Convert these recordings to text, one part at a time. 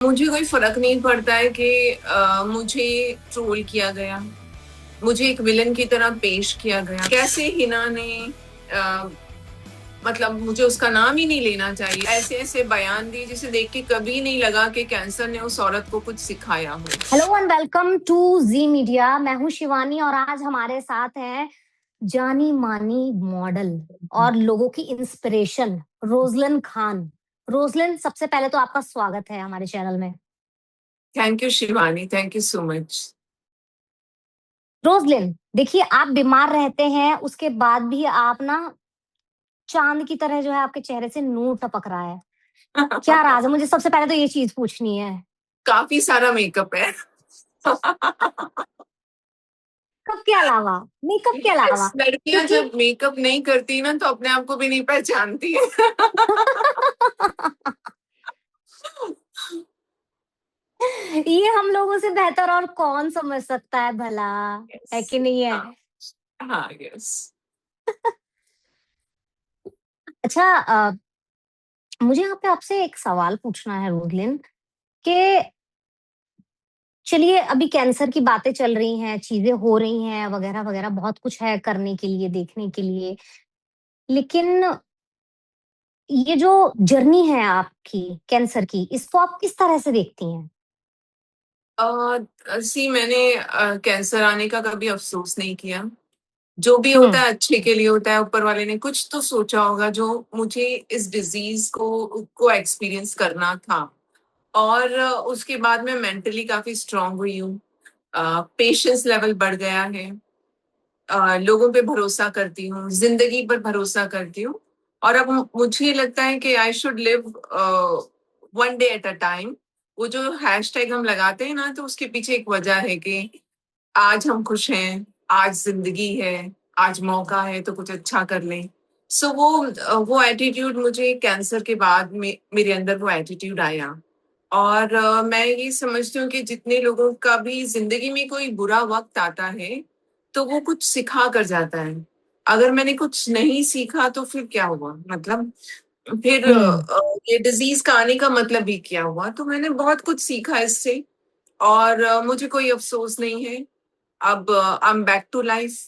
मुझे कोई फ़र्क नहीं पड़ता है कि मुझे ट्रोल किया गया, मुझे एक विलेन की तरह पेश किया गया। कैसे हिना ने मतलब मुझे उसका नाम ही नहीं लेना चाहिए। ऐसे-ऐसे बयान दिए जिसे देख के कभी नहीं लगा कि कैंसर ने उस औरत को कुछ सिखाया हो। Hello and welcome to Zee Media. मैं हूं शिवानी और आज हमारे साथ हैं जानी मानी मॉडल और लोगों की इंस्पिरेशन रोजलन खान। रोजलन, सबसे पहले तो आपका स्वागत है हमारे चैनल में। Thank you Shivani, thank you so much. Roselyn, देखिए आप बीमार रहते हैं, उसके बाद भी आप ना चांद की तरह जो है आपके चेहरे से नूर टपक रहा है। क्या राज है? मुझे सबसे पहले तो ये चीज पूछनी है। काफ़ी सारा मेकअप है। मेकअप के अलावा, मेकअप के अलावा, यस, लड़कियाँ क्योंकि जब मेकअप नहीं करती ना तो अपने आप को भी नहीं पहचानती है। ये हम लोगों से बेहतर और कौन समझ सकता है भला, है यस। कि नहीं है? हाँ, हाँ, यस। अच्छा, मुझे यहाँ पे आपसे एक सवाल पूछना है रोजलिन कि चलिए अभी कैंसर की बातें चल रही हैं, चीजें हो रही हैं वगैरह वगैरह, बहुत कुछ है करने के लिए, देखने के लिए। लेकिन ये जो जर्नी है आपकी कैंसर की, इसको आप किस तरह से देखती हैं? मैंने कैंसर आने का कभी अफ़सोस नहीं किया। जो भी होता हुँ, है अच्छे के लिए होता है, ऊपर वाले ने कुछ तो सोचा होगा जो मुझे इस डिज़ीज़ को एक्सपीरियंस करना था। और उसके बाद मैं मेंटली काफ़ी स्ट्रॉन्ग हुई हूँ। पेशेंस लेवल बढ़ गया है। लोगों पे भरोसा करती हूँ, ज़िंदगी पर भरोसा करती हूँ और अब मुझे लगता है कि I should live one day at a time. वो जो हैशटैग हम लगाते हैं ना, तो उसके पीछे एक वजह है कि आज हम खुश हैं, आज ज़िंदगी है, आज मौका है तो कुछ अच्छा कर लें। सो वो एटीट्यूड मुझे कैंसर के बाद में मेरे अंदर वो एटीट्यूड आया। और मैं ये समझती हूँ कि जितने लोगों का भी ज़िंदगी में कोई बुरा वक़्त आता है, तो वो कुछ सिखा कर जाता है। अगर मैंने कुछ नहीं सीखा तो फिर क्या हुआ? मतलब फिर हुँ। ये डिज़ीज़ का आने का मतलब ही क्या हुआ? तो मैंने बहुत कुछ सीखा इससे और मुझे कोई अफ़सोस नहीं है। अब I am back to life.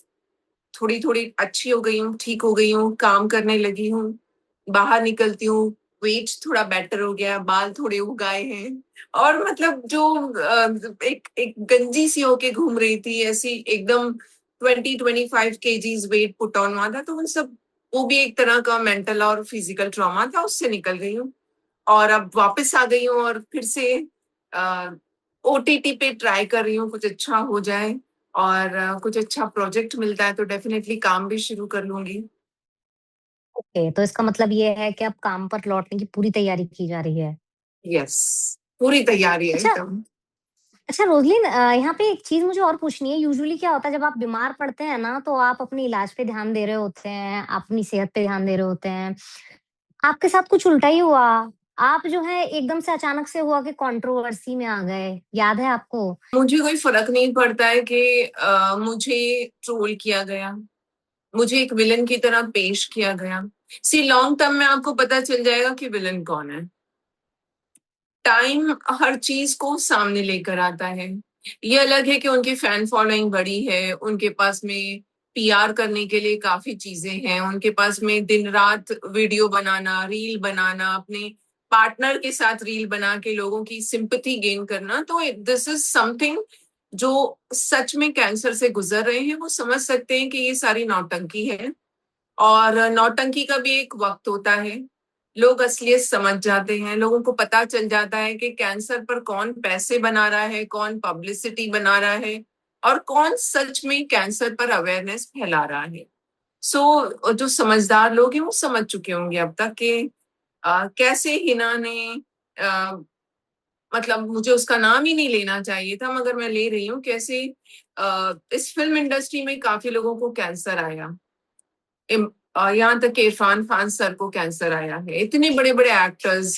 थोड़ी-थोड़ी अच्छी हो गई हूँ, ठीक हो गई हूँ, काम करने लगी हूँ, बाहर निकलती हूँ, वेट थोड़ा बेटर हो गया, बाल थोड़े उग आए हैं और मतलब जो एक एक गंजी सी होके घूम रही थी, ऐसी एकदम 20-25 केजीज़ वेट पुट ऑन हुआ था, तो वो भी एक तरह का मेंटल और फिज़िकल ट्रॉमा था, उससे निकल गई हूँ और अब वापस आ गई हूँ और फिर से अ, ओटीटी पे ट्राई कर रही हूँ, कुछ अच्छा हो जाए और कुछ अच्छा प्रोजेक्ट मिलता है तो डेफ़िनेटली काम भी शुरू कर लूँगी। ओके, तो इसका मतलब ये है कि अब काम पर लौटने की पूरी तैयारी की जा रही है। यस, पूरी तैयारी है अच्छा, एकदम। अच्छा रोज़लिन, यहाँ पे एक चीज़ मुझे और पूछनी है। यूजुअली क्या होता है जब आप बीमार पड़ते हैं ना, तो आप अपने इलाज पे ध्यान दे रहे होते हैं, आप अपनी सेहत पे ध्यान दे रहे होते हैं। आपके साथ कुछ उल्टा ही हुआ। आप जो है एकदम से अचानक से हुआ कि कंट्रोवर्सी में आ गए, याद है आपको? मुझे कोई फ़र्क नहीं पड़ता है कि मुझे ट्रोल किया गया, मुझे एक विलेन की तरह पेश किया गया। सी लॉन्ग टर्म में आपको पता चल जाएगा कि विलेन कौन है। टाइम हर चीज़ को सामने लेकर आता है। ये अलग है कि उनकी फैन फॉलोइंग बड़ी है, उनके पास में पीआर करने के लिए काफ़ी चीज़ें हैं, उनके पास में दिन-रात वीडियो बनाना, रील बनाना, अपने पार्टनर के साथ रील बना के लोगों की सिम्पैथी गेन करना, तो दिस इज़ समथिंग जो सच में कैंसर से गुज़र रहे हैं, वो समझ सकते हैं कि ये सारी नौटंकी है। और नौटंकी का भी एक वक़्त होता है। लोग असलियत समझ जाते हैं, लोगों को पता चल जाता है कि कैंसर पर कौन पैसे बना रहा है, कौन पब्लिसिटी बना रहा है और कौन सच में कैंसर पर अवेयरनेस फैला रहा है। जो समझदार लोग हैं, वो समझ चुके होंगे अब तक कि कैसे हिना ने अ, मतलब मुझे उसका नाम ही नहीं लेना चाहिए था, मगर मैं ले रही हूँ। कैसे इस फ़िल्म इंडस्ट्री में काफ़ी लोगों को कैंसर आया। यहाँ तक कि इरफान खान सर को कैंसर आया है। इतने बड़े-बड़े एक्टर्स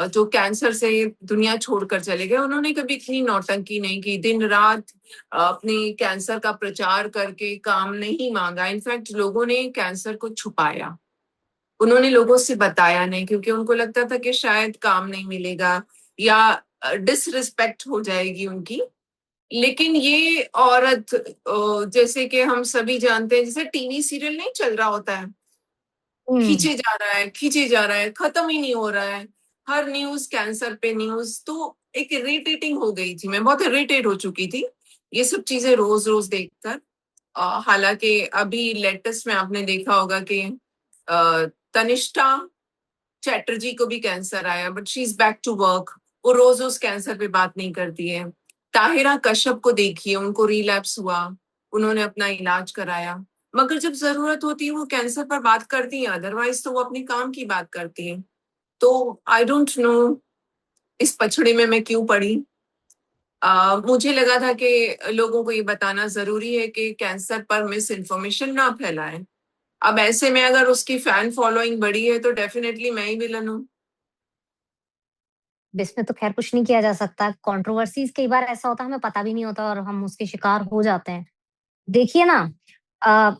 जो कैंसर से दुनिया छोड़कर चले गए, उन्होंने कभी इतनी नौटंकी नहीं की। दिन-रात अपने कैंसर का प्रचार करके काम नहीं माँगा। इनफैक्ट लोगों ने कैंसर को छुपाया। उन्होंने लोगों से बताया नहीं क्योंकि उनको लगता था कि शायद काम नहीं मिलेगा या डिसरिस्पेक्ट हो जाएगी उनकी। लेकिन ये औरत, जैसे कि हम सभी जानते हैं, जैसे टीवी सीरियल नहीं चल रहा होता है, हुँ। खींचे जा रहा है, खींचे जा रहा है, खत्म ही नहीं हो रहा है। हर न्यूज कैंसर पे न्यूज, तो एक इरिटेटिंग हो गई थी, मैं बहुत इरिटेट हो चुकी थी ये सब चीजें रोज रोज देखकर। हालांकि अभी लेटेस्ट में आपने देखा होगा कि तनिष्ठा चैटर्जी को भी कैंसर आया, but she is back to work. वो रोज रोज कैंसर पे बात नहीं करती है। ताहिरा कश्यप को देखिए, उनको रिलैप्स हुआ, उन्होंने अपना इलाज कराया, मगर जब जरूरत होती है वो कैंसर पर बात करती है, अदरवाइज तो वो अपने काम की बात करती है। तो आई डोंट नो इस पछड़े में मैं क्यों पड़ी। मुझे लगा था कि लोगों को ये बताना जरूरी है कि कैंसर पर मिस इन्फॉर्मेशन ना फैलाएं। अब ऐसे में अगर उसकी फैन फॉलोइंग बड़ी है तो डेफिनेटली मैं ही विलन हूँ। इसमें तो ख़ैर कुछ नहीं किया जा सकता। कंट्रोवर्सीज़ कई बार ऐसा होता है हमें पता भी नहीं होता और हम उसके शिकार हो जाते हैं। देखिए ना, अ,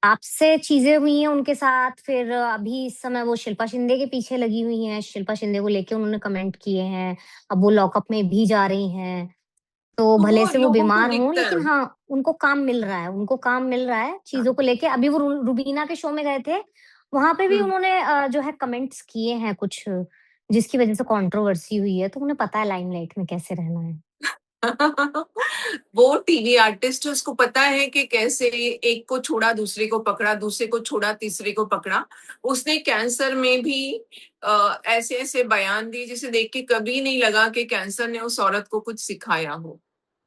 आपसे चीज़ें हुई हैं उनके साथ, फिर अभी इस समय वो शिल्पा शिंदे के पीछे लगी हुई हैं, शिल्पा शिंदे को लेके उन्होंने कमेंट किए हैं, अब वो लॉकअप में भी जा रही हैं। तो तो भले वो से वो लोगों को बीमार हों, दिखता है। लेकिन हाँ, उनको काम मिल रहा है चीज़ों को लेके। अभी वो रुबीना के शो में गए थे, वहाँ पे भी हम्म। उन्होंने जो है कमेंट्स किए हैं कुछ, जिसकी वज़ह से कंट्रोवर्सी हुई है, तो उन्हें पता है लाइमलाइट में कैसे रहना है। वो टीवी आर्टिस्ट है, उसको पता है कि कैसे एक को छोड़ा दूसरे को पकड़ा, दूसरे को छोड़ा तीसरे को पकड़ा। उसने कैंसर में भी ऐसे ऐसे बयान दिए जिसे देख के कभी नहीं लगा कि कैंसर ने उस औरत को कुछ सिखाया हो।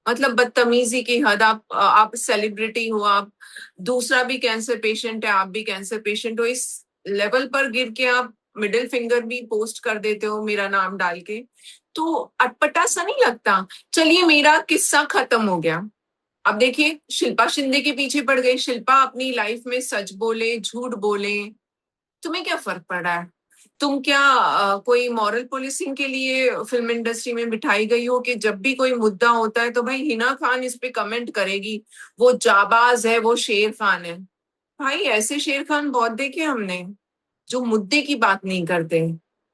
मतलब बदतमीजी की हद। आप सेलिब्रिटी हो, आप दूसरा भी कैंसर पेशेंट है, आप भी कैंसर पेशेंट हो, इस लेवल पर गिर के आप मिडिल फिंगर भी पोस्ट कर देते हो मेरा नाम डाल के, तो अटपटा सा नहीं लगता। चलिए मेरा किस्सा खत्म हो गया। अब देखिए शिल्पा शिंदे के पीछे पड़ गई। शिल्पा अपनी लाइफ में सच बोले झूठ बोले, तुम्हें क्या फर्क पड़ रहा है? तुम क्या कोई मॉरल पुलिसिंग के लिए फिल्म इंडस्ट्री में बिठाई गई हो कि जब भी कोई मुद्दा होता है तो भाई हिना खान इस पे कमेंट करेगी, वो जाबाज है, वो शेर खान है। भाई ऐसे शेर खान बहुत देखे हमने जो मुद्दे की बात नहीं करते।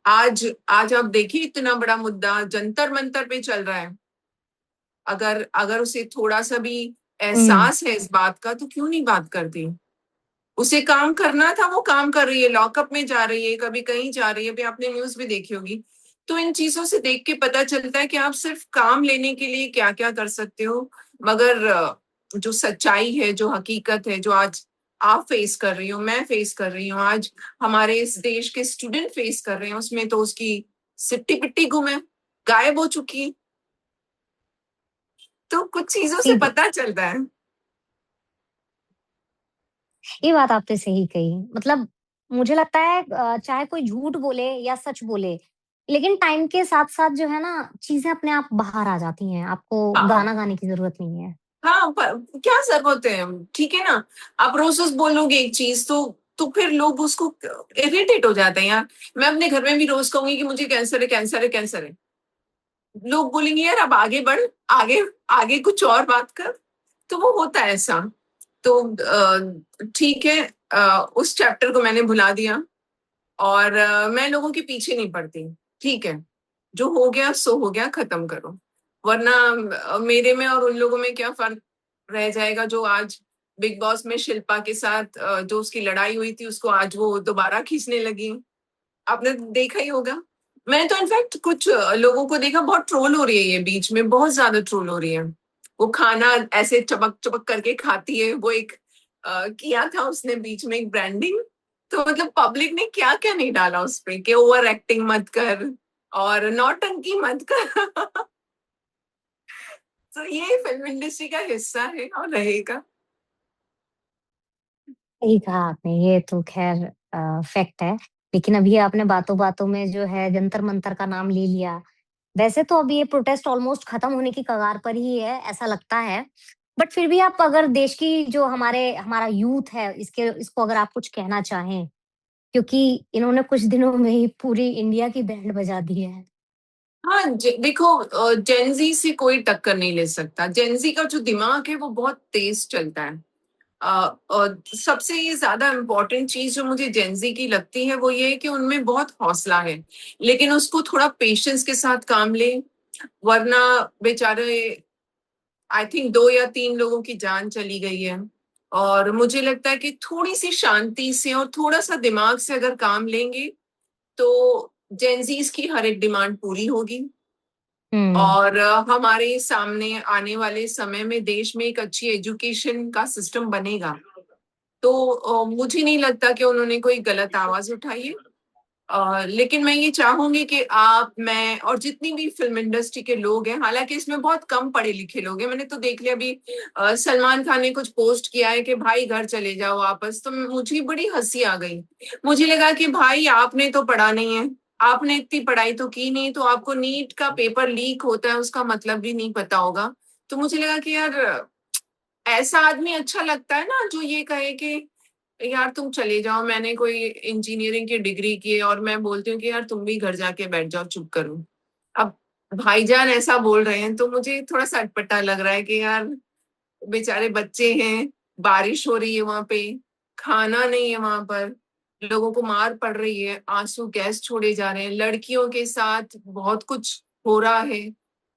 आज आज आप देखिए इतना बड़ा मुद्दा जंतर मंतर पे चल रहा है। अगर अगर उसे थोड़ा सा भी हुँ। एहसास है इस बात का तो क्यों नहीं बात करती? उसे काम करना था, वो काम कर रही है, लॉकअप में जा रही है, कभी कहीं जा रही है, अभी आपने न्यूज भी देखी होगी। तो इन चीजों से देख के पता चलता है कि आप सिर्फ काम लेने के लिए क्या क्या कर सकते हो, मगर जो सच्चाई है, जो हकीकत है, जो आज आप फेस कर रही हो, मैं फेस कर रही हूँ, आज हमारे इस देश के स्टूडेंट फेस कर रहे हैं, उसमें तो उसकी सिट्टी पिट्टी गुम है, गायब हो चुकी है। तो कुछ चीजों से ये पता चलता है। ये बात आपने सही कही। मतलब मुझे लगता है चाहे कोई झूठ बोले या सच बोले, लेकिन टाइम के साथ-साथ जो है ना, चीज़ें अपने आप बाहर आ जाती हैं। आपको हाँ, गाना गाने की ज़रूरत नहीं है। हाँ, क्या जरूरत है? ठीक है ना। आप रोज रोज बोलोगे एक चीज तो फिर लोग उसको इरिटेट हो जाते हैं यार। मैं अपने घर में भी रोज कहूंगी कि मुझे कैंसर है, कैंसर है, कैंसर है। लोग बोलेंगे यार अब आगे बढ़, आगे आगे कुछ और बात कर। तो वो होता है ऐसा। तो ठीक है, उस चैप्टर को मैंने भुला दिया और मैं लोगों के पीछे नहीं पड़ती। ठीक है, जो हो गया सो हो गया, खत्म करो। वरना मेरे में और उन लोगों में क्या फर्क रह जाएगा जो आज बिग बॉस में शिल्पा के साथ जो उसकी लड़ाई हुई थी उसको आज वो दोबारा खींचने लगी। आपने देखा ही होगा। मैंने तो इनफैक्ट कुछ लोगों को देखा, बहुत ट्रोल हो रही है ये बीच में, बहुत ज्यादा ट्रोल हो रही है। वो खाना ऐसे चबक चबक करके खाती है, वो एक किया था उसने बीच में एक ब्रांडिंग। तो मतलब पब्लिक ने क्या क्या नहीं डाला उस पे कि ओवर एक्टिंग मत कर और नौटंकी मत कर। तो ये फिल्म इंडस्ट्री का हिस्सा है और रहेगा। सही कहा आपने, ये तो ख़ैर फैक्ट है। लेकिन अभी आपने बातों-बातों में जो है जंतर-मंतर का नाम ले लिया। वैसे तो अभी ये प्रोटेस्ट ऑलमोस्ट खत्म होने की कगार पर ही है, ऐसा लगता है। बट फिर भी आप अगर देश की जो हमारा यूथ है, इसको अगर आप कुछ कहना चाहें, क्योंकि इन्होंने कुछ दिनों में ही पूरी इंडिया की बैंड बजा दी है। हाँ, देखो जेनजी से कोई टक्कर नहीं ले सकता। जेनजी का जो दिमाग है वो बहुत तेज चलता है। और सबसे ज्यादा इम्पोर्टेंट चीज जो मुझे जेनजी की लगती है वो ये है कि उनमें बहुत हौसला है, लेकिन उसको थोड़ा पेशेंस के साथ काम ले। वरना बेचारे आई थिंक 2 या 3 लोगों की जान चली गई है। और मुझे लगता है कि थोड़ी सी शांति से और थोड़ा सा दिमाग से अगर काम लेंगे तो जेंजीज की हर एक डिमांड पूरी होगी। हुँ। और हमारे सामने आने वाले समय में देश में एक अच्छी एजुकेशन का सिस्टम बनेगा। तो मुझे नहीं लगता कि उन्होंने कोई गलत आवाज उठाई है। लेकिन मैं ये चाहूंगी कि आप, मैं और जितनी भी फिल्म इंडस्ट्री के लोग हैं, हालांकि इसमें बहुत कम पढ़े लिखे लोग हैं, मैंने तो देख लिया अभी सलमान खान ने कुछ पोस्ट किया है कि भाई घर चले जाओ वापस, तो मुझे बड़ी हंसी आ गई। मुझे लगा कि भाई आपने तो पढ़ा नहीं है, आपने इतनी पढ़ाई तो की नहीं, तो आपको नीट का पेपर लीक होता है उसका मतलब भी नहीं पता होगा। तो मुझे लगा कि यार ऐसा आदमी अच्छा लगता है ना जो ये कहे कि यार तुम चले जाओ, मैंने कोई इंजीनियरिंग की डिग्री की है और मैं बोलती हूँ कि यार तुम भी घर जाके बैठ जाओ, चुप करो। अब भाईजान ऐसा बोल रहे हैं तो मुझे थोड़ा सा अटपटा लग रहा है कि यार बेचारे बच्चे हैं, बारिश हो रही है वहां पे, खाना नहीं है वहां पर, लोगों को मार पड़ रही है, आंसू गैस छोड़े जा रहे हैं, लड़कियों के साथ बहुत कुछ हो रहा है।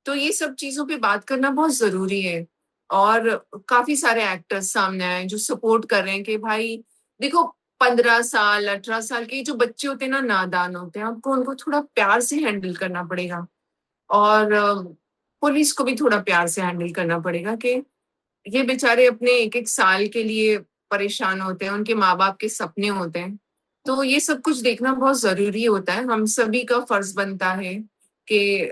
तो ये सब चीजों पे बात करना बहुत जरूरी है। और काफी सारे एक्टर्स सामने आए हैं जो सपोर्ट कर रहे हैं कि भाई देखो, 15 साल 18 साल के जो बच्चे होते हैं ना, नादान होते हैं, आपको उनको थोड़ा प्यार से हैंडल करना पड़ेगा। और पुलिस को भी थोड़ा प्यार से हैंडल करना पड़ेगा कि ये बेचारे अपने एक एक साल के लिए परेशान होते हैं, उनके माँ बाप के सपने होते हैं। तो ये सब कुछ देखना बहुत जरूरी होता है, हम सभी का फर्ज बनता है कि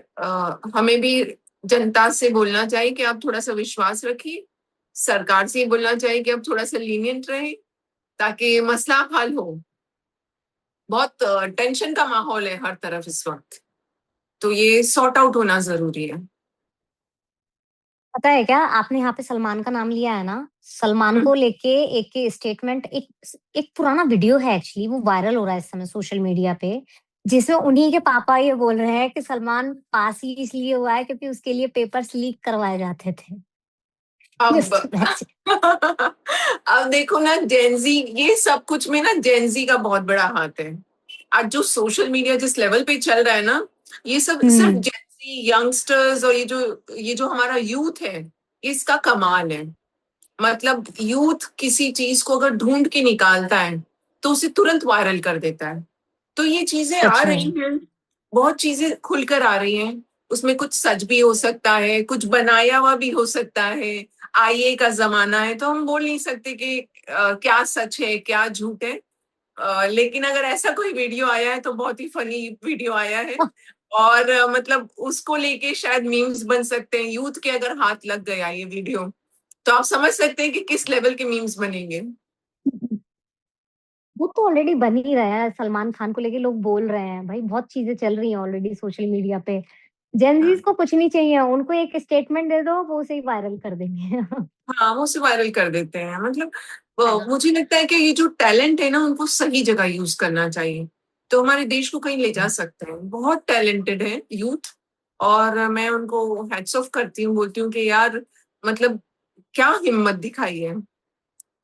हमें भी जनता से बोलना चाहिए कि आप थोड़ा सा विश्वास रखिए, सरकार से ही बोलना चाहिए कि आप थोड़ा सा लीनियंट रहे ताकि मसला हल हो। बहुत टेंशन का माहौल है हर तरफ इस वक्त, तो ये सॉर्ट आउट होना जरूरी है। पता है क्या, आपने यहाँ पे सलमान का नाम लिया है ना, सलमान हम्म। को लेके एक स्टेटमेंट, एक पुराना वीडियो है एक्चुअली, वो वायरल हो रहा है इस समय सोशल मीडिया पे, जिसमें उन्हीं के पापा ये बोल रहे हैं कि सलमान पास ही इसलिए हुआ है क्योंकि उसके लिए पेपर्स लीक करवाए जाते थे। अब जस्ट इमेजिन। अब देखो ना, जेंजी, ये सब कुछ में ना जेंजी का बहुत बड़ा हाथ है। आज जो सोशल मीडिया जिस लेवल पे चल रहा है ना, ये सब सिर्फ हुँ, जेंजी यंगस्टर्स और ये जो हमारा यूथ है, इसका कमाल है। मतलब यूथ किसी चीज को अगर ढूंढ के निकालता है तो उसे तुरंत वायरल कर देता है। तो ये चीजें आ सच रही में। हैं, बहुत चीजें खुलकर आ रही हैं। उसमें कुछ सच भी हो सकता है, कुछ बनाया हुआ भी हो सकता है। आईए का जमाना है तो हम बोल नहीं सकते कि क्या सच है क्या झूठ है। लेकिन अगर ऐसा कोई वीडियो आया है तो बहुत ही फनी वीडियो आया है। और मतलब उसको लेके शायद मीम्स बन सकते हैं, यूथ के अगर हाथ लग गया ये वीडियो तो आप समझ सकते हैं कि किस लेवल के मीम्स बनेंगे। वो तो ऑलरेडी बन ही रहा है, सलमान खान को लेके लोग बोल रहे हैं, भाई बहुत चीज़ें चल रही हैं ऑलरेडी सोशल मीडिया पे। जेनज़ीज़ हाँ, को कुछ नहीं चाहिए, उनको एक स्टेटमेंट दे दो, वो उसे ही वायरल कर देंगे। हाँ, वो से वायरल कर देते हैं। मतलब है ना? मुझे लगता है कि ये जो टैलेंट है ना, उनको सही जगह यूज करना चाहिए, तो हमारे देश को कहीं ले जा सकते हैं। बहुत टैलेंटेड है यूथ, और मैं उनको हैट्स ऑफ करती हूँ, बोलती हूँ कि यार मतलब क्या हिम्मत दिखाई है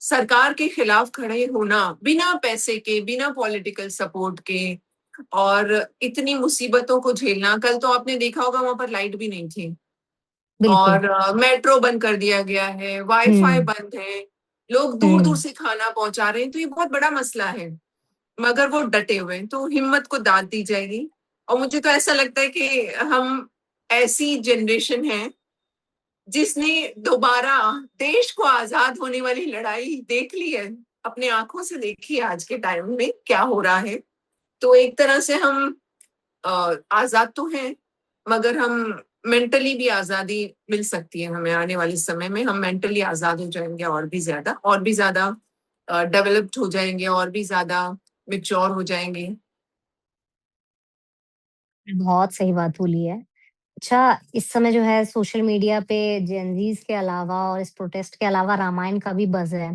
सरकार के खिलाफ खड़े होना, बिना पैसे के, बिना पॉलिटिकल सपोर्ट के, और इतनी मुसीबतों को झेलना। कल तो आपने देखा होगा वहां पर लाइट भी नहीं थी, बिल्कुल। और मेट्रो बंद कर दिया गया है, वाईफाई हुँ, बंद है, लोग दूर दूर हुँ। से खाना पहुंचा रहे हैं, तो ये बहुत बड़ा मसला है। मगर वो डटे हुए हैं, तो हिम्मत को दाद दी जाएगी। और मुझे तो ऐसा लगता है कि हम ऐसी जनरेशन है जिसने दोबारा देश को आजाद होने वाली लड़ाई देख ली है, अपने आंखों से देखी है आज के टाइम में क्या हो रहा है। तो एक तरह से हम आजाद तो हैं, मगर हम मेंटली भी आजादी मिल सकती है हमें। आने वाले समय में हम मेंटली आजाद हो जाएंगे, और भी ज्यादा डेवलप्ड हो जाएंगे, और भी ज्यादा मेच्योर हो जाएंगे। बहुत सही बात बोली है। अच्छा, इस समय जो है सोशल मीडिया पे जेनज़ीज़ के अलावा और इस प्रोटेस्ट के अलावा रामायण का भी बज़ है।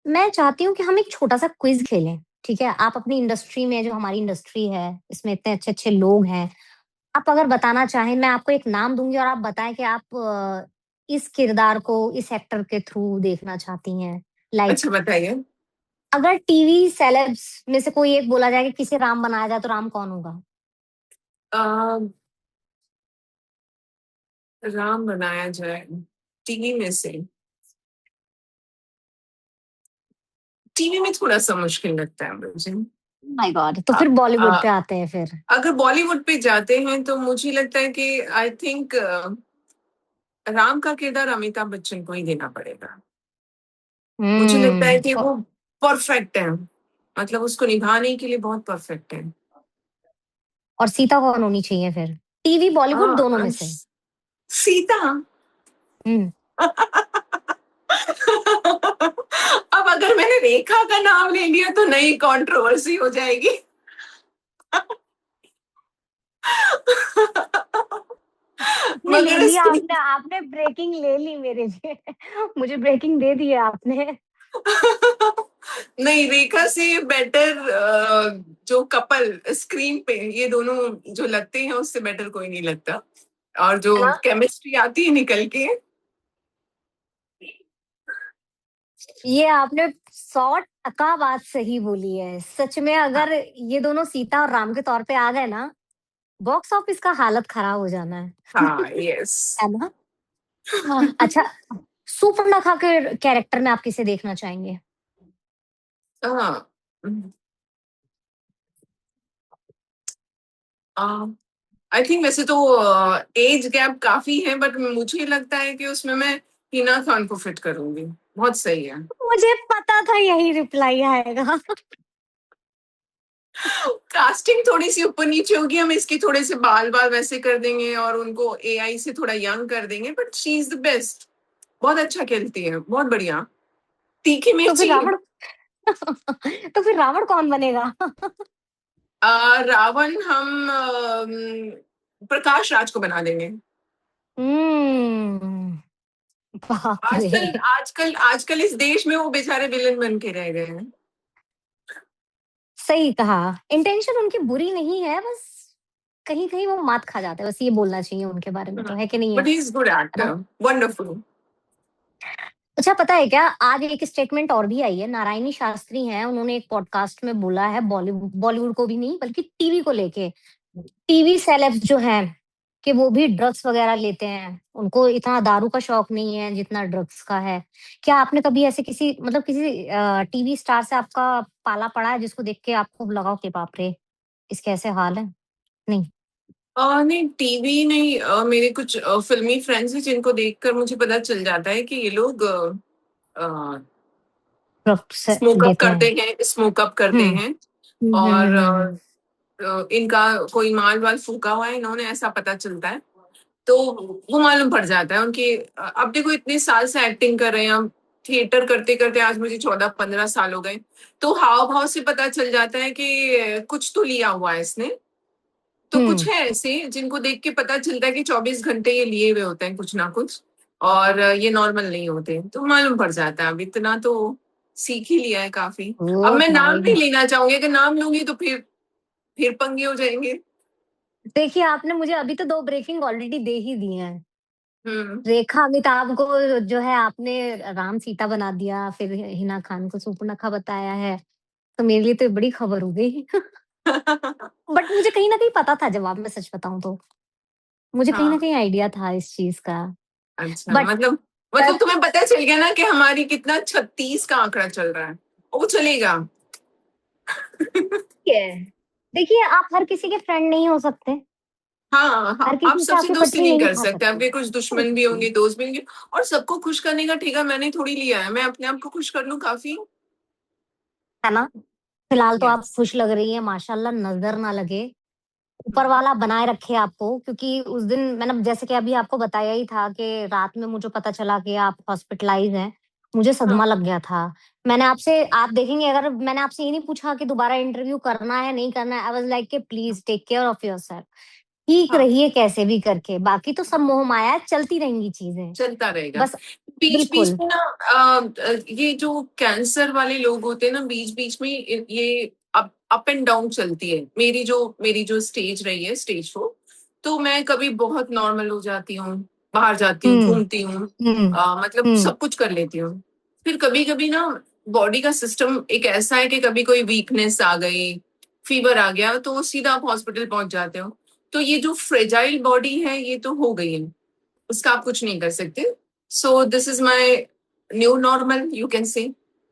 मैं चाहती हूँ कि हम एक छोटा-सा क्विज़ खेलें, ठीक है? आप अपनी इंडस्ट्री में, जो हमारी इंडस्ट्री है, इसमें इतने अच्छे-अच्छे लोग हैं, आप अगर बताना चाहें, मैं आपको एक नाम दूँगी और आप बताएँ कि आप इस किरदार को इस एक्टर के थ्रू देखना चाहती हैं। लाइक अच्छा, बताइए। अगर टीवी सेलेब्स में से कोई एक बोला जाए कि किसे राम बनाया जाए, तो राम कौन होगा? राम बनाया जाए टीवी में से, टीवी में थोड़ा सा मुश्किल लगता है मुझे। My God! तो आ, फिर बॉलीवुड आ, पे आते हैं फिर। अगर बॉलीवुड पे जाते हैं तो मुझे लगता है कि आई थिंक राम का किरदार अमिताभ बच्चन को ही देना पड़ेगा। मुझे लगता है कि औ वो परफेक्ट है, मतलब उसको निभाने के लिए बहुत परफेक्ट है। और सीता कौन होनी चाहिए फिर? टीवी, बॉलीवुड दोनों में से? सीता। हुँ। अब अगर मैंने रेखा का नाम ले लिया तो नई कंट्रोवर्सी हो जाएगी। आपने ले मगर लिया, इसकी आपने ब्रेकिंग ले ली मेरे लिए। मुझे ब्रेकिंग दे दी है आपने। नहीं, रेखा से बेटर जो कपल स्क्रीन पे ये दोनों जो लगते हैं उससे बेटर कोई नहीं लगता, और जो है ना? केमिस्ट्री आती है निकल के। ये आपने 100% बात सही बोली है। सच में हाँ, अगर ये दोनों सीता और राम के तौर पे आ गए ना, बॉक्स ऑफिस का हालत खराब हो जाना है। हाँ, यस। है ना? हाँ, अच्छा, सुपर्णखा के कैरेक्टर में आप किसे देखना चाहेंगे? हाँ, आई थिंक वैसे तो एज गैप काफी है, बट मुझे लगता है कि उसमें मैं हिना खान को फिट करूंगी। बहुत सही है। मुझे पता था यही रिप्लाई आएगा। कास्टिंग थोड़ी सी ऊपर नीचे होगी, हम इसके थोड़े से बाल बाल वैसे कर देंगे और उनको एआई से थोड़ा यंग कर देंगे, but she is the best. बहुत अच्छा खेलती है, बहुत बढ़िया। तीखी तो फिर मिर्ची। रावण तो फिर रावण कौन बनेगा? रावण हम प्रकाश राज को बना देंगे। हम्म, बाप आजकल रे! आजकल आजकल इस देश में वो बेचारे विलन बन के रह गए हैं। सही कहा। इंटेंशन उनकी बुरी नहीं है, बस कहीं-कहीं वो मात खा जाते हैं, बस ये बोलना चाहिए उनके बारे में तो, है कि नहीं है? बट ही इज गुड है ना? Actor, wonderful. अच्छा, पता है क्या? आज एक स्टेटमेंट और भी आई है, नारायणी शास्त्री हैं, उन्होंने एक पॉडकास्ट में बोला है बॉलीवुड को भी नहीं बल्कि टीवी को लेके। टीवी सेलेब्स जो हैं, कि वो भी ड्रग्स वगैरह लेते हैं। उनको इतना दारू का शौक नहीं है जितना ड्रग्स का है। क्या आपने कभी ऐसे किसी मतलब किसी टीवी स्टार से आपका पाला पड़ा है जिसको देख के आपको लगा हो कि बाप रे! इसके ऐसे हाल हैं? नहीं, नहीं, टीवी नहीं, मेरे कुछ फिल्मी फ्रेंड्स हैं जिनको देखकर मुझे पता चल जाता है कि ये लोग ड्रग्स स्मोकअप लेते करते हैं। हैं, स्मोकअप करते हुँ। हैं। हुँ, हुँ, और हुँ, हुँ। इनका कोई माल वाल फूका हुआ है इन्होंने, ऐसा पता चलता है। तो वो मालूम पड़ जाता है उनकी। अब देखो इतने साल से एक्टिंग कर रहे हैं हम, थिएटर करते करते आज मुझे 14-15 साल हो गए। तो हाव भाव से पता चल जाता है कि कुछ तो लिया हुआ है इसने। तो कुछ हुँ। है ऐसे जिनको देख के पता चलता है कि 24 घंटे ये लिए हुए होते हैं कुछ ना कुछ, और ये नॉर्मल नहीं होते, तो मालूम पड़ जाता है। अब इतना तो सीख ही लिया है काफी। अब ओह मैं नाम माय नहीं गॉड! लेना चाहूंगी, अगर नाम लूंगी तो फिर पंगे हो जाएंगे। देखिए, आपने मुझे अभी तो 2 ब्रेकिंग ऑलरेडी दे ही दी हैं। हम्म। रेखा अमिताभ को जो है आपने राम-सीता बना दिया, फिर हिना खान को सूर्पणखा बताया है, तो मेरे लिए तो ये बड़ी खबर हो गई। बट मुझे कहीं न कहीं पता था जवाब, मैं सच बताऊँ तो। मुझे कहीं न हाँ, कहीं आइडिया था इस चीज़ का। अच्छा, बट मतलब तुम्हें पता चल गया ना कि हमारी कितना 36 का आंकड़ा चल रहा है। वो चलेगा। है, देखिए आप हर किसी के फ्रेंड नहीं हो सकते, हाँ, हर हाँ, आप किसी से सबसे आपकी दोस्ती पटरी नहीं नहीं कर खा सकते, सकते। आपके कुछ दुश्मन भी बिल्कुल। होंगे, दोस्त भी होंगे। और सबको खुश करने का ठेका मैंने थोड़ी लिया है, मैं अपने आप को खुश कर लूं काफी। है ना? फिलहाल तो आप यस। खुश लग रही हैं, माशाल्लाह, नज़र ना लगे। ऊपर वाला बनाए रखे आपको, क्योंकि उस दिन मैंने जैसे कि अभी आपको बताया ही था कि रात में मुझे पता चला कि आप हॉस्पिटलाइज़ हैं, मुझे सदमा हाँ, लग गया था। मैंने आपसे आप देखेंगे, अगर मैंने आपसे ये नहीं पूछा कि दोबारा इंटरव्यू करना है, नहीं करना है, आई वाज़ लाइक कि please take care of yourself. ठीक हाँ, रहिए कैसे भी करके, बाकी तो सब मोह माया है, चलती रहेंगी चीज़ें। चलता रहेगा। बस बीच बीच बिल्कुल। में ना ये जो कैंसर वाले लोग होते हैं ना, बीच बीच में ये अप एंड डाउन चलती है। मेरी जो स्टेज रही है, स्टेज 4, तो मैं कभी बहुत नॉर्मल हो जाती हूँ, बाहर जाती हूँ, हुँ, घूमती हूँ, हुँ, मतलब हुँ। सब कुछ कर लेती हूँ। फिर कभी कभी ना बॉडी का सिस्टम एक ऐसा है कि कभी कोई वीकनेस आ गई, फीवर आ गया, तो सीधा आप हॉस्पिटल पहुंच जाते हो। तो ये जो फ्रेजाइल बॉडी है ये तो हो गई है। उसका आप कुछ नहीं कर सकते। So this is my new normal, you can say.